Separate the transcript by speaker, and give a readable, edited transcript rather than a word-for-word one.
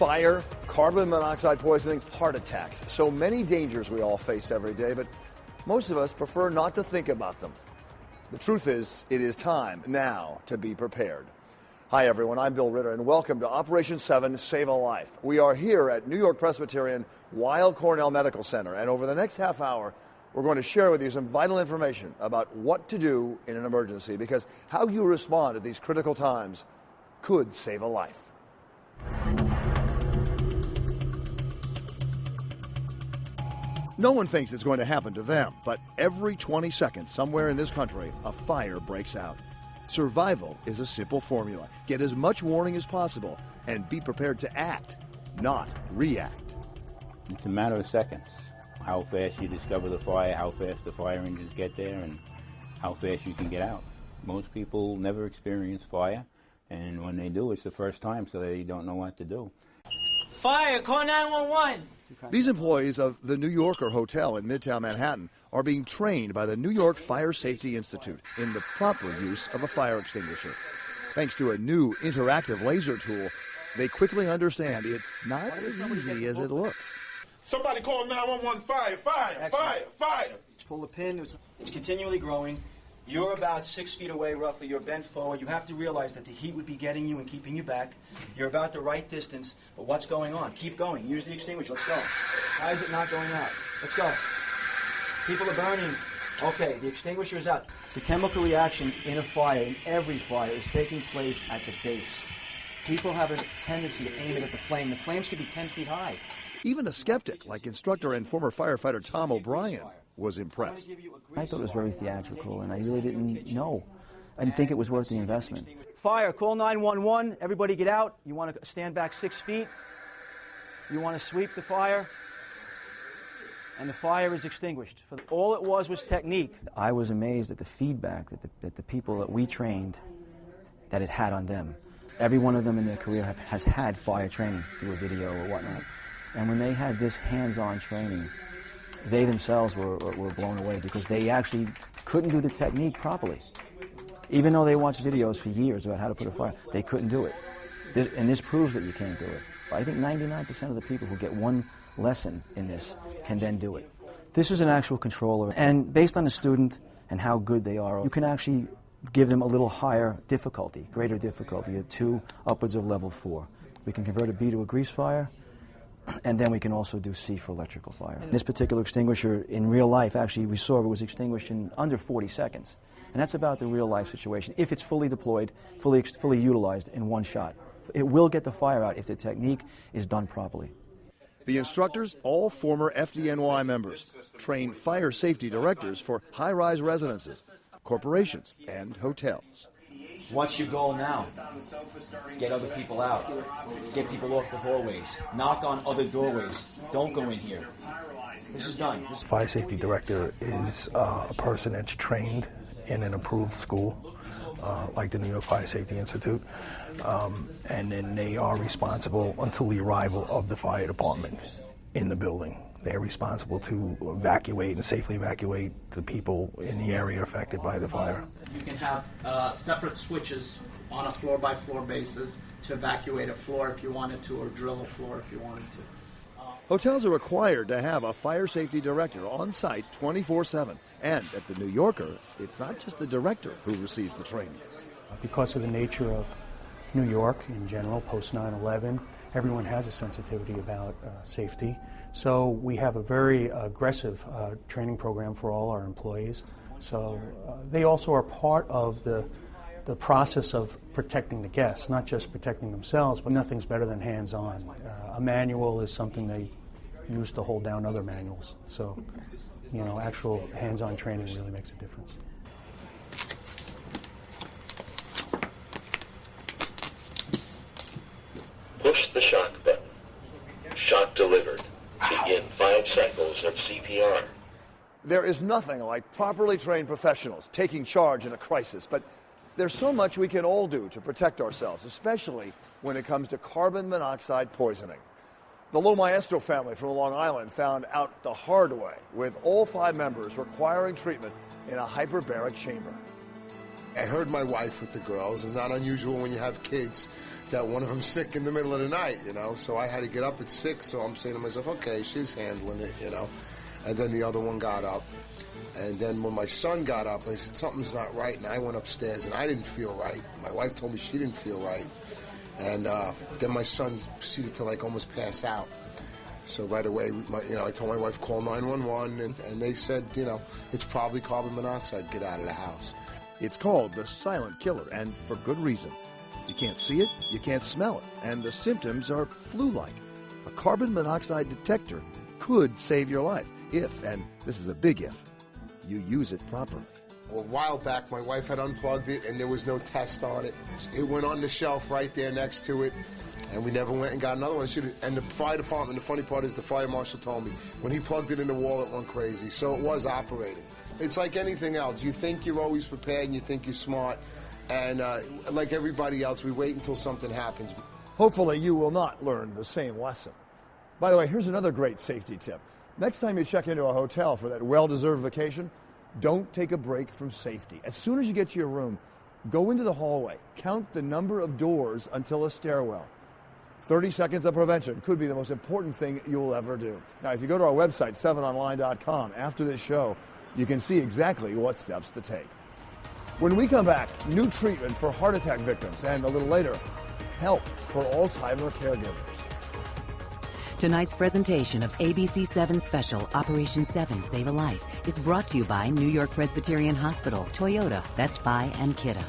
Speaker 1: Fire, carbon monoxide poisoning, heart attacks. So many dangers we all face every day, but most of us prefer not to think about them. The truth is, it is time now to be prepared. Hi, everyone. I'm Bill Ritter, and welcome to Operation 7 Save a Life. We are here at New York Presbyterian Weill Cornell Medical Center, and over the next half hour, we're going to share with you some vital information about what to do in an emergency, because how you respond at these critical times could save a life. No one thinks it's going to happen to them, but every 20 seconds somewhere in this country, a fire breaks out. Survival is a simple formula. Get as much warning as possible and be prepared to act, not react.
Speaker 2: It's a matter of seconds. How fast you discover the fire, how fast the fire engines get there, and how fast you can get out. Most people never experience fire, and when they do, it's the first time, so they don't know what to do.
Speaker 3: Fire, call 911.
Speaker 1: These employees of the New Yorker Hotel in Midtown Manhattan are being trained by the New York Fire Safety Institute in the proper use of a fire extinguisher. Thanks to a new interactive laser tool, they quickly understand it's not as easy as it looks.
Speaker 4: Somebody call 911, fire.
Speaker 3: Pull the pin, it's continually growing. You're about 6 feet away, roughly. You're bent forward. You have to realize that the heat would be getting you and keeping you back. You're about the right distance, but what's going on? Keep going. Use the extinguisher. Let's go. Why is it not going out? Let's go. People are burning. Okay, the extinguisher is out. The chemical reaction in a fire, in every fire, is taking place at the base. People have a tendency to aim it at the flame. The flames could be 10 feet high.
Speaker 1: Even a skeptic like instructor and former firefighter Tom O'Brien was impressed.
Speaker 5: I thought it was very theatrical, and I really didn't know. I didn't think it was worth the investment.
Speaker 3: Fire, call 911. Everybody get out. You want to stand back 6 feet. You want to sweep the fire. And the fire is extinguished. All it was technique.
Speaker 5: I was amazed at the feedback that the people that we trained, that it had on them. Every one of them in their career has had fire training through a video or whatnot. And when they had this hands-on training, they themselves were blown away because they actually couldn't do the technique properly. Even though they watched videos for years about how to put a fire, they couldn't do it. And this proves that you can't do it. But I think 99% of the people who get one lesson in this can then do it. This is an actual controller, and based on the student and how good they are, you can actually give them a little higher difficulty, greater difficulty, at 2 upwards of level 4. We can convert a B to a grease fire, and then we can also do C for electrical fire. This particular extinguisher, in real life, actually, we saw it was extinguished in under 40 seconds. And that's about the real life situation. If it's fully deployed, fully utilized in one shot, it will get the fire out if the technique is done properly.
Speaker 1: The instructors, all former FDNY members, train fire safety directors for high-rise residences, corporations, and hotels.
Speaker 3: What's your goal now? Get other people out. Get people off the hallways. Knock on other doorways. Don't go in here. This is done.
Speaker 6: Fire safety director is a person that's trained in an approved school, like the New York Fire Safety Institute, and then they are responsible until the arrival of the fire department in the building. They're responsible to evacuate and safely evacuate the people in the area affected by the fire.
Speaker 7: You can have separate switches on a floor-by-floor basis to evacuate a floor if you wanted to, or drill a floor if you wanted to.
Speaker 1: Hotels are required to have a fire safety director on site 24/7. And at the New Yorker, it's not just the director who receives the training.
Speaker 6: Because of the nature of New York in general, post 9/11, everyone has a sensitivity about safety. So we have a very aggressive training program for all our employees. So they also are part of the process of protecting the guests, not just protecting themselves, but nothing's better than hands-on. A manual is something they use to hold down other manuals. So, actual hands-on training really makes a difference.
Speaker 8: Push the shock button. Shock delivered. Begin 5 cycles of CPR.
Speaker 1: There is nothing like properly trained professionals taking charge in a crisis, but there's so much we can all do to protect ourselves, especially when it comes to carbon monoxide poisoning. The Lo Maestro family from Long Island found out the hard way, with all 5 members requiring treatment in a hyperbaric chamber.
Speaker 9: I heard my wife with the girls. It's not unusual when you have kids that one of them's sick in the middle of the night, you know. So I had to get up at 6, so I'm saying to myself, okay, she's handling it, you know. And then the other one got up. And then when my son got up, I said, something's not right. And I went upstairs, and I didn't feel right. My wife told me she didn't feel right. And then my son proceeded to, like, almost pass out. So right away, I told my wife, call 911, and they said, you know, it's probably carbon monoxide. Get out of the house.
Speaker 1: It's called the silent killer, and for good reason. You can't see it, you can't smell it, and the symptoms are flu-like. A carbon monoxide detector could save your life if, and this is a big if, you use it properly.
Speaker 9: Well, a while back, my wife had unplugged it, and there was no test on it. It went on the shelf right there next to it, and we never went and got another one. And the fire department, the funny part is the fire marshal told me, when he plugged it in the wall, it went crazy. So it was operating. It's like anything else. You think you're always prepared, and you think you're smart, and like everybody else, we wait until something happens.
Speaker 1: Hopefully you will not learn the same lesson. By the way, here's another great safety tip. Next time you check into a hotel for that well-deserved vacation, don't take a break from safety. As soon as you get to your room, go into the hallway. Count the number of doors until a stairwell. 30 seconds of prevention could be the most important thing you'll ever do. Now, if you go to our website, 7online.com, after this show, you can see exactly what steps to take. When we come back, new treatment for heart attack victims, and a little later, help for Alzheimer caregivers.
Speaker 10: Tonight's presentation of ABC 7 Special Operation 7 Save a Life is brought to you by New York Presbyterian Hospital, Toyota, Best Buy, and Kidde.